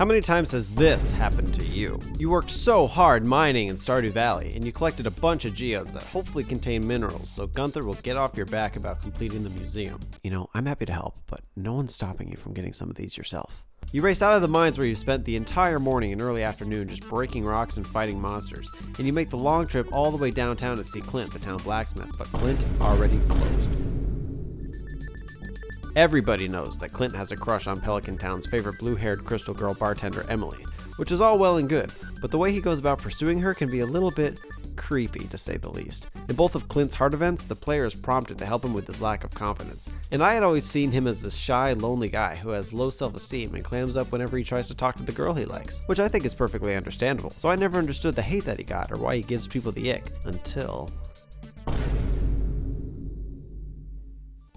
How many times has this happened to you? You worked so hard mining in Stardew Valley, and you collected a bunch of geodes that hopefully contain minerals, so Gunther will get off your back about completing the museum. You know, I'm happy to help, but no one's stopping you from getting some of these yourself. You race out of the mines where you spent the entire morning and early afternoon just breaking rocks and fighting monsters, and you make the long trip all the way downtown to see Clint, the town blacksmith, but Clint already closed. Everybody knows that Clint has a crush on Pelican Town's favorite blue-haired crystal girl bartender, Emily, which is all well and good, but the way he goes about pursuing her can be a little bit creepy, to say the least. In both of Clint's heart events, the player is prompted to help him with his lack of confidence, and I had always seen him as this shy, lonely guy who has low self-esteem and clams up whenever he tries to talk to the girl he likes, which I think is perfectly understandable, so I never understood the hate that he got or why he gives people the ick, until...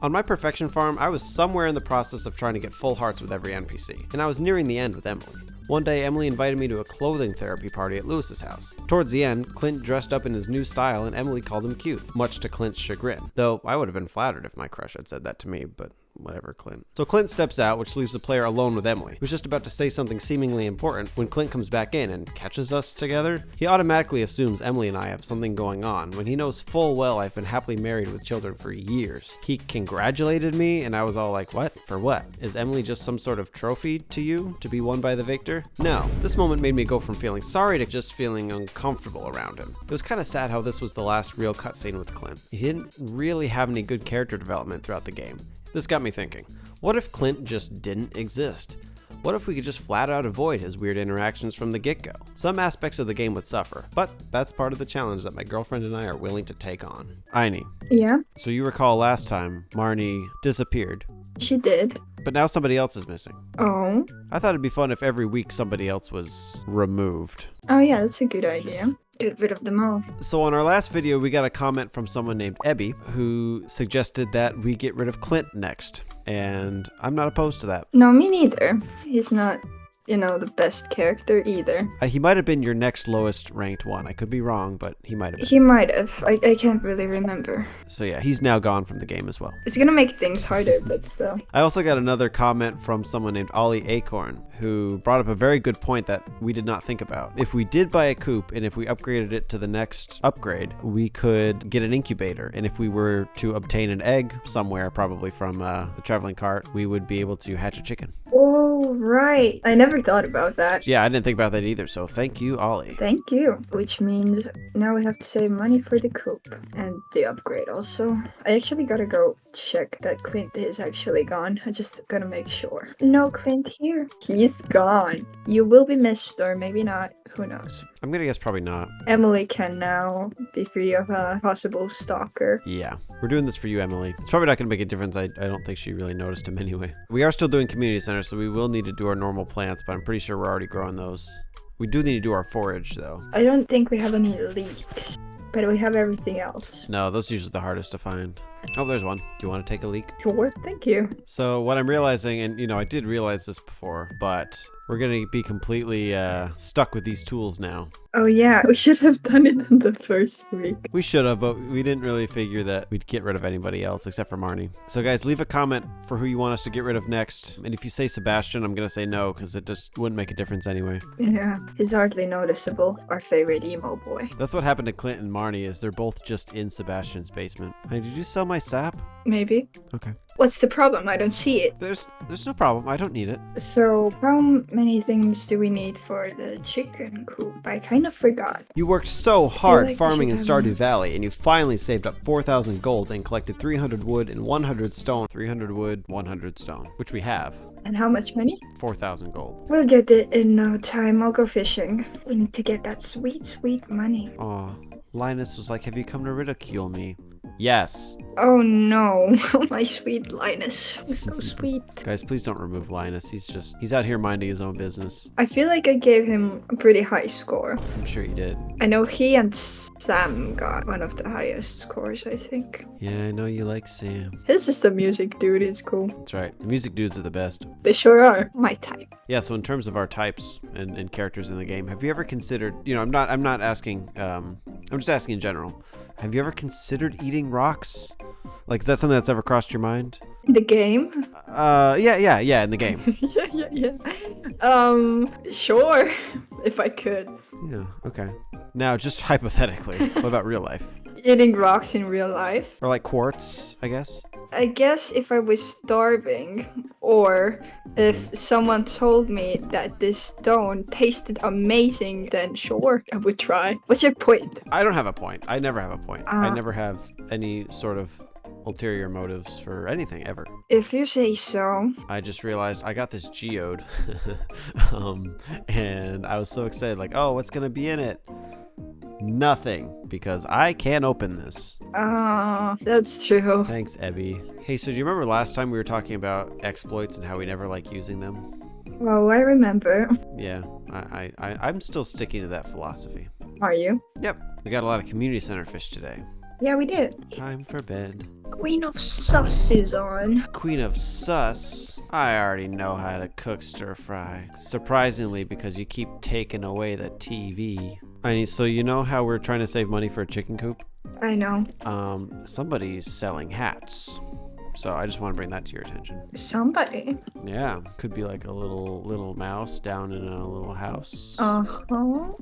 On my perfection farm, I was somewhere in the process of trying to get full hearts with every NPC, and I was nearing the end with Emily. One day, Emily invited me to a clothing therapy party at Lewis's house. Towards the end, Clint dressed up in his new style and Emily called him cute, much to Clint's chagrin. Though, I would have been flattered if my crush had said that to me, but whatever, Clint. So Clint steps out, which leaves the player alone with Emily, who's just about to say something seemingly important when Clint comes back in and catches us together. He automatically assumes Emily and I have something going on, when he knows full well I've been happily married with children for years. He congratulated me, and I was all like, what? For what? Is Emily just some sort of trophy to you, to be won by the victor? No. This moment made me go from feeling sorry to just feeling uncomfortable around him. It was kind of sad how this was the last real cutscene with Clint. He didn't really have any good character development throughout the game. This got me thinking, what if Clint just didn't exist? What if we could just flat out avoid his weird interactions from the get-go? Some aspects of the game would suffer, but that's part of the challenge that my girlfriend and I are willing to take on. Aini. Yeah? So you recall last time, Marnie disappeared. She did. But now somebody else is missing. Oh? I thought it'd be fun if every week somebody else was removed. Oh yeah, that's a good idea. Get rid of them all. So on our last video, we got a comment from someone named Ebby who suggested that we get rid of Clint next. And I'm not opposed to that. No, me neither. He's not, the best character either. He might have been your next lowest ranked one. I could be wrong, but he might have been. He might have. I can't really remember. So yeah, he's now gone from the game as well. It's gonna make things harder, but still. I also got another comment from someone named Ollie Acorn, who brought up a very good point that we did not think about. If we did buy a coop, and if we upgraded it to the next upgrade, we could get an incubator. And if we were to obtain an egg somewhere, probably from the traveling cart, we would be able to hatch a chicken. Oh, right. I never thought about that. Yeah, I didn't think about that either, so thank you, Ollie. Thank you. Which means now we have to save money for the coop and the upgrade also. I actually gotta go check that Clint is actually gone. I just gotta make sure. No Clint here. He's gone. You will be missed, or maybe not. Who knows? I'm gonna guess probably not. Emily can now be free of a possible stalker. Yeah, we're doing this for you, Emily. It's probably not gonna make a difference. I don't think she really noticed him anyway. We are still doing community center, so we will need to do our normal plants, but I'm pretty sure we're already growing those. We do need to do our forage, though. I don't think we have any leeks, but we have everything else. No, those are usually the hardest to find. Oh, there's one. Do you want to take a leak? Sure, thank you. So what I'm realizing, and I did realize this before, but we're going to be completely stuck with these tools now. Oh yeah, we should have done it in the first week. We should have, but we didn't really figure that we'd get rid of anybody else except for Marnie. So guys, leave a comment for who you want us to get rid of next. And if you say Sebastian, I'm going to say no, because it just wouldn't make a difference anyway. Yeah, he's hardly noticeable. Our favorite emo boy. That's what happened to Clint and Marnie, is they're both just in Sebastian's basement. Hey, did you sell my sap? Maybe. Okay. What's the problem? I don't see it. There's no problem. I don't need it. So, how many things do we need for the chicken coop? I kind of forgot. You worked so hard like farming in we should have Stardew Valley, and you finally saved up 4,000 gold and collected 300 wood and 100 stone. 300 wood, 100 stone, which we have. And how much money? 4,000 gold. We'll get it in no time. I'll go fishing. We need to get that sweet, sweet money. Aw, Linus was like, have you come to ridicule me? Yes. Oh no, my sweet Linus. He's so sweet. Guys, please don't remove Linus. He's out here minding his own business. I feel like I gave him a pretty high score. I'm sure you did. I know he and Sam got one of the highest scores, I think. Yeah, I know you like Sam. He's just a music dude, he's cool. That's right. The music dudes are the best. They sure are. My type. Yeah, so in terms of our types and characters in the game, have you ever considered, I'm not asking, I'm just asking in general. Have you ever considered eating rocks? Like, is that something that's ever crossed your mind? The game? Yeah, in the game. yeah. Sure, if I could. Yeah, okay. Now, just hypothetically, what about real life? Eating rocks in real life. Or like quartz, I guess? I guess if I was starving, or if someone told me that this stone tasted amazing, then sure, I would try. What's your point? I don't have a point. I never have a point. I Ah. never have any sort of ulterior motives for anything ever. If you say so. I just realized I got this geode. And I was so excited, like, oh, what's gonna be in it? Nothing, because I can't open this. That's true. Thanks, Ebby. Hey, so do you remember last time we were talking about exploits and how we never like using them? Well, I remember. Yeah, I'm still sticking to that philosophy. Are you? Yep, we got a lot of community center fish today. Yeah, we did. Time for bed. Queen of Sus is on. Queen of Sus? I already know how to cook stir fry. Surprisingly, because you keep taking away the TV. So you know how we're trying to save money for a chicken coop? I know. Somebody's selling hats. So I just want to bring that to your attention. Somebody. Yeah, could be like a little mouse down in a little house. Uh-huh.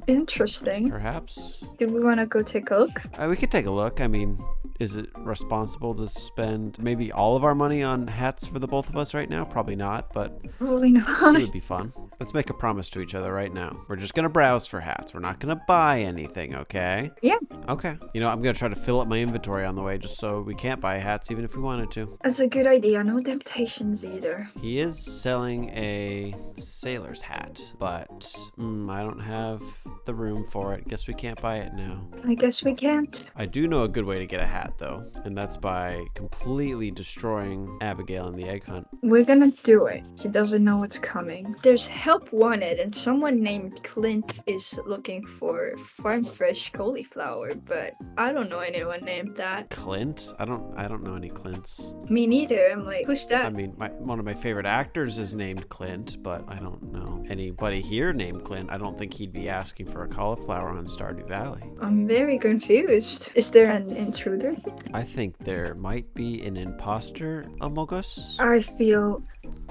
Interesting. Perhaps. Do we want to go take a look? We could take a look. I mean, is it responsible to spend maybe all of our money on hats for the both of us right now? Probably not, but Probably not. it would be fun. Let's make a promise to each other right now. We're just gonna browse for hats. We're not gonna buy anything, okay? Yeah. Okay. You know, I'm gonna try to fill up my inventory on the way just so we can't buy hats even if we wanted to. That's a good idea. No temptations either. He is selling a sailor's hat, but I don't have the room for it. Guess we can't buy it now. I guess we can't. I do know a good way to get a hat though, and that's by completely destroying Abigail in the egg hunt. We're gonna do it. She doesn't know what's coming. There's help wanted, and someone named Clint is looking for farm fresh cauliflower, but I don't know anyone named that. Clint? I don't know any Clints. Me neither. I'm like, who's that? I mean, one of my favorite actors is named Clint, but I don't know anybody here named Clint. I don't think he'd be asking for a cauliflower on Stardew Valley. I'm very confused. Is there an intruder here? I think there might be an imposter among us. I feel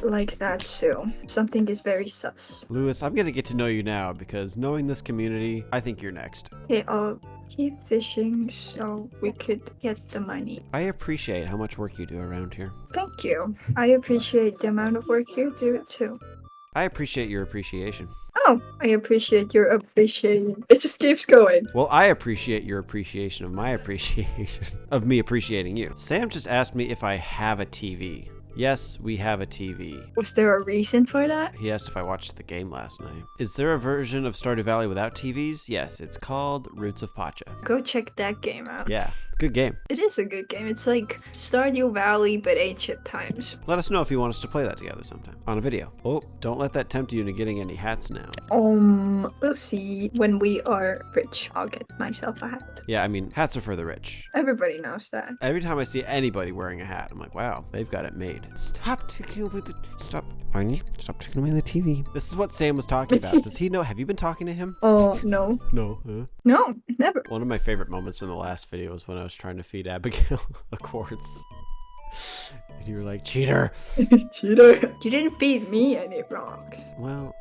like that too. Something is very sus. Lewis, I'm gonna get to know you now because knowing this community, I think you're next. Okay, I'll keep fishing so we could get the money. I appreciate how much work you do around here. Thank you. I appreciate the amount of work you do too. I appreciate your appreciation. Oh, I appreciate your appreciation. It just keeps going. Well, I appreciate your appreciation of my appreciation of me appreciating you. Sam just asked me if I have a TV. Yes, we have a TV. Was there a reason for that? He asked if I watched the game last night. Is there a version of Stardew Valley without TVs? Yes, it's called Roots of Pacha. Go check that game out. Yeah, good game. It is a good game. It's like Stardew Valley, but ancient times. Let us know if you want us to play that together sometime on a video. Oh, don't let that tempt you into getting any hats now. We'll see. When we are rich, I'll get myself a hat. Yeah, I mean, hats are for the rich. Everybody knows that. Every time I see anybody wearing a hat, I'm like, wow, they've got it made. Stop taking away the... Stop. Arnie, stop taking away the TV. This is what Sam was talking about. Does he know? Have you been talking to him? Oh, no. No, huh? No, never. One of my favorite moments from the last video was when I was trying to feed Abigail a quartz. And you were like, cheater! Cheater. You didn't feed me any rocks. Well,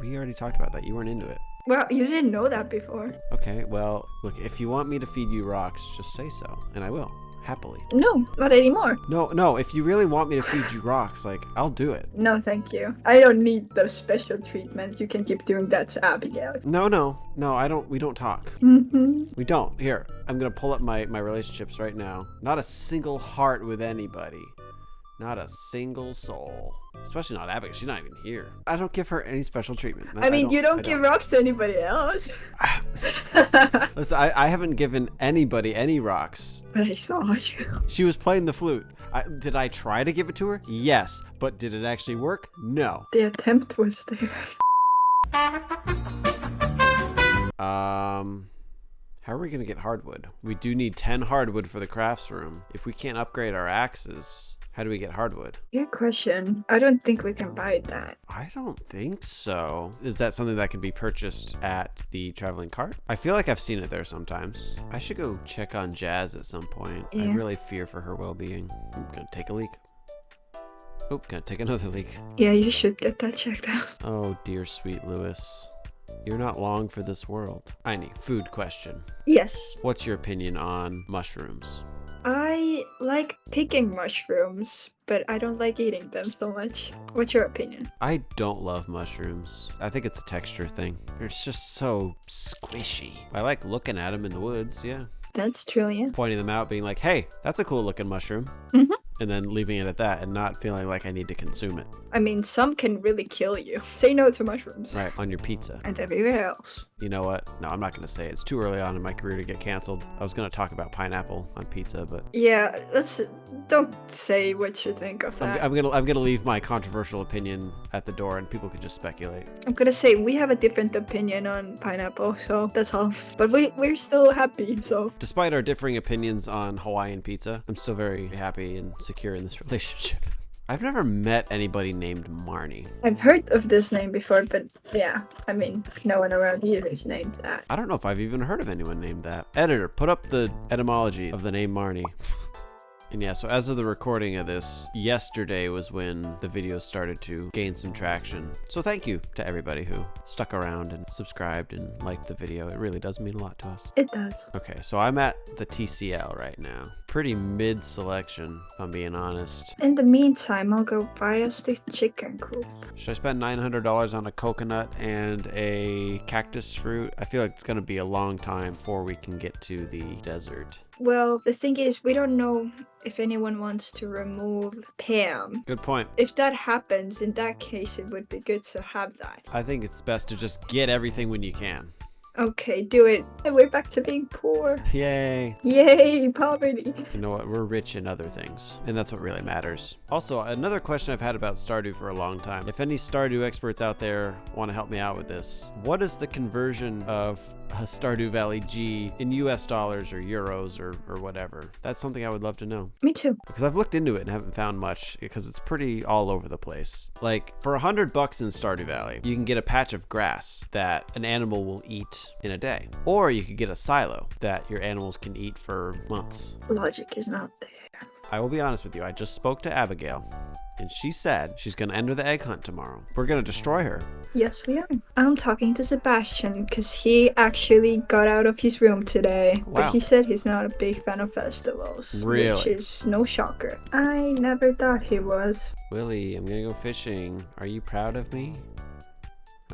we already talked about that. You weren't into it. Well, you didn't know that before. Okay, well, look, if you want me to feed you rocks, just say so, and I will. Happily. No, not anymore. No, if you really want me to feed you rocks, like, I'll do it. No, thank you. I don't need the special treatment. You can keep doing that to Abigail. No, I don't, we don't talk. Mm-hmm. We don't. Here, I'm gonna pull up my relationships right now. Not a single heart with anybody. Not a single soul. Especially not Abigail. She's not even here. I don't give her any special treatment. I mean, you don't give rocks to anybody else. Listen, I haven't given anybody any rocks. But I saw you. She was playing the flute. Did I try to give it to her? Yes. But did it actually work? No. The attempt was there. How are we going to get hardwood? We do need 10 hardwood for the crafts room. If we can't upgrade our axes, how do we get hardwood? Good question. I don't think we can buy that. I don't think so. Is that something that can be purchased at the traveling cart? I feel like I've seen it there sometimes. I should go check on Jazz at some point. Yeah. I really fear for her well-being. I'm gonna take a leak. Oh, gonna take another leak. Yeah, you should get that checked out. Oh, dear sweet Lewis. You're not long for this world. Aini, food question. Yes. What's your opinion on mushrooms? I like picking mushrooms, but I don't like eating them so much. What's your opinion? I don't love mushrooms. I think it's a texture thing. They're just so squishy. I like looking at them in the woods, yeah. That's true, yeah. Pointing them out, being like, hey, that's a cool looking mushroom. Mm-hmm. And then leaving it at that and not feeling like I need to consume it. I mean, some can really kill you. Say no to mushrooms. Right, on your pizza. And everywhere else. You know what? No, I'm not going to say it. It's too early on in my career to get canceled. I was going to talk about pineapple on pizza, but... Yeah, don't say what you think of that. I'm gonna leave my controversial opinion at the door and people can just speculate. I'm gonna say we have a different opinion on pineapple, so that's all. But we're still happy, so... Despite our differing opinions on Hawaiian pizza, I'm still very happy and secure in this relationship. I've never met anybody named Marnie. I've heard of this name before, but yeah, I mean, no one around here is named that. I don't know if I've even heard of anyone named that. Editor, put up the etymology of the name Marnie. And yeah, so as of the recording of this, yesterday was when the video started to gain some traction. So thank you to everybody who stuck around and subscribed and liked the video. It really does mean a lot to us. It does. Okay, so I'm at the TCL right now. Pretty mid selection, if I'm being honest. In the meantime, I'll go buy us the chicken coop. Should I spend $900 on a coconut and a cactus fruit? I feel like it's going to be a long time before we can get to the desert. Well, the thing is, we don't know if anyone wants to remove Pam. Good point. If that happens, in that case, it would be good to have that. I think it's best to just get everything when you can. Okay, do it. And we're back to being poor. Yay. Yay, poverty. You know what? We're rich in other things, and that's what really matters. Also, another question I've had about Stardew for a long time. If any Stardew experts out there want to help me out with this, what is the conversion of a Stardew Valley G in US dollars or euros or whatever? That's something I would love to know. Me too. Because I've looked into it and haven't found much because it's pretty all over the place. Like for $100 in Stardew Valley, you can get a patch of grass that an animal will eat in a day. Or you could get a silo that your animals can eat for months. Logic is not there. I will be honest with you, I just spoke to Abigail and she said she's going to enter the egg hunt tomorrow. We're going to destroy her. Yes, we are. I'm talking to Sebastian because he actually got out of his room today. Wow. But he said he's not a big fan of festivals. Really? Which is no shocker. I never thought he was. Willie, I'm going to go fishing. Are you proud of me?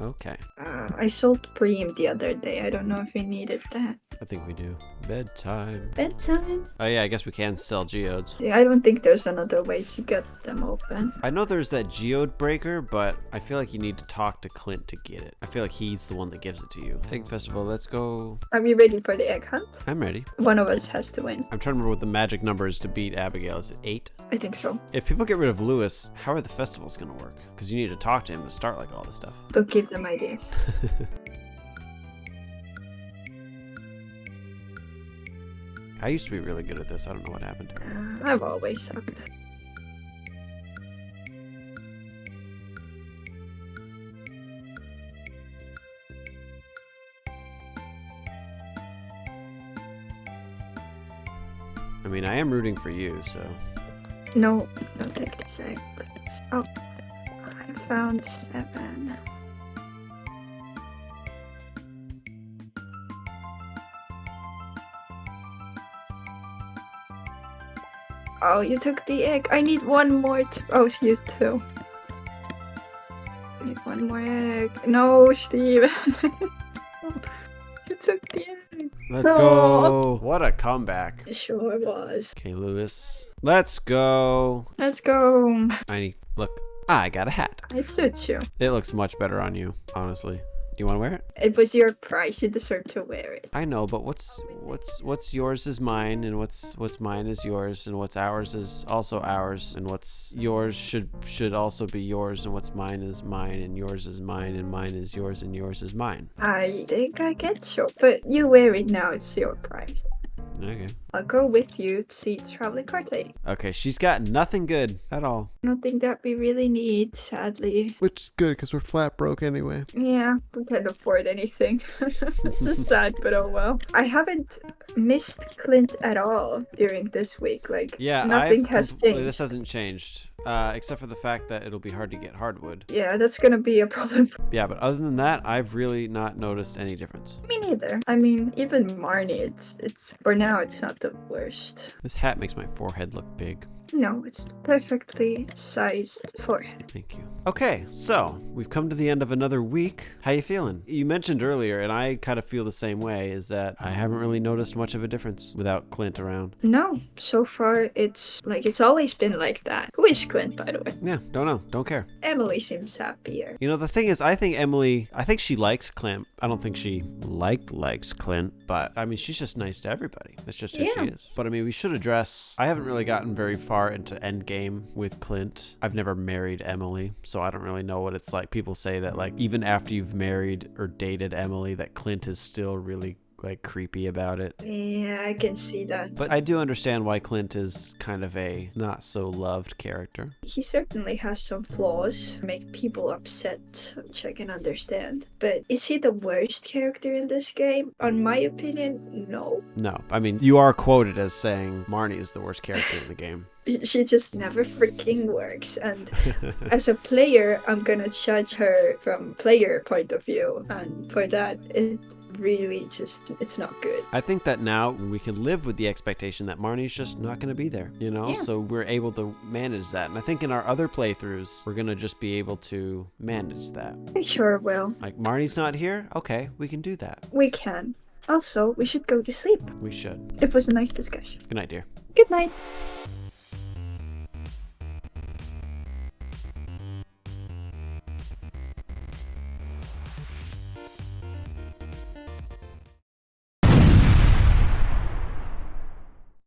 Okay. I sold Preem the other day. I don't know if he needed that. I think we do. Bedtime. Bedtime? Oh yeah, I guess we can sell geodes. Yeah, I don't think there's another way to get them open. I know there's that geode breaker, but I feel like you need to talk to Clint to get it. I feel like he's the one that gives it to you. Egg festival, let's go. Are we ready for the egg hunt? I'm ready. One of us has to win. I'm trying to remember what the magic number is to beat Abigail. Is it 8? I think so. If people get rid of Lewis, how are the festivals going to work? Because you need to talk to him to start like all this stuff. Don't give them ideas. I used to be really good at this. I don't know what happened. I've always sucked. I mean, I am rooting for you, so... No, don't take this egg, please. Oh, I found 7. Oh, you took the egg. I need one more. Oh, you too. I need one more egg. No, Steve. You took the egg. Let's go. What a comeback. It sure was. Okay, Lewis. Let's go. Let's go. Look, I got a hat. It suits you. It looks much better on you, honestly. Do you want to wear it? It was your price. You deserve to wear it. I know, but what's yours is mine, and what's mine is yours, and what's ours is also ours, and what's yours should also be yours, and what's mine is mine, and yours is mine, and mine is yours, and yours is mine. I think I get you, but you wear it now. It's your price. Okay. I'll go with you to see the traveling cart lady. Okay, she's got nothing good at all. Nothing that we really need, sadly. Which is good because we're flat broke anyway. Yeah, we can't afford anything. It's just sad, but oh well. I haven't missed Clint at all during this week. Like, Yeah, nothing has changed. This hasn't changed. Except for the fact that it'll be hard to get hardwood. Yeah, that's gonna be a problem. Yeah, but other than that, I've really not noticed any difference. Me neither. I mean, even Marnie, it's for now, it's not the worst. This hat makes my forehead look big. No, it's perfectly sized forehead. Thank you. Okay, so we've come to the end of another week. How you feeling? You mentioned earlier, and I kind of feel the same way, is that I haven't really noticed much of a difference without Clint around. No, so far it's always been like that. Who is Clint, by the way? Yeah, don't know. Don't care. Emily seems happier. You know, the thing is, I think she likes Clint. I don't think she likes Clint, but I mean, she's just nice to everybody. That's just who she is. But I mean, we should address, I haven't really gotten very far into endgame with Clint. I've never married Emily, so I don't really know what it's like. People say that, like, even after you've married or dated Emily, that Clint is still really, like, creepy about it. Yeah, I can see that. But I do understand why Clint is kind of a not so loved character. He certainly has some flaws, make people upset, which I can understand. But is he the worst character in this game? On my opinion, no. No, I mean, you are quoted as saying Marnie is the worst character in the game. She just never freaking works, and as a player, I'm gonna judge her from player point of view, and for that, it really just, it's not good. I think that now we can live with the expectation that Marnie's just not going to be there, you know? Yeah. So we're able to manage that. And I think in our other playthroughs, we're going to just be able to manage that. I sure will. Like, Marnie's not here? Okay, we can do that. We can. Also, we should go to sleep. We should. It was a nice discussion. Good night, dear. Good night.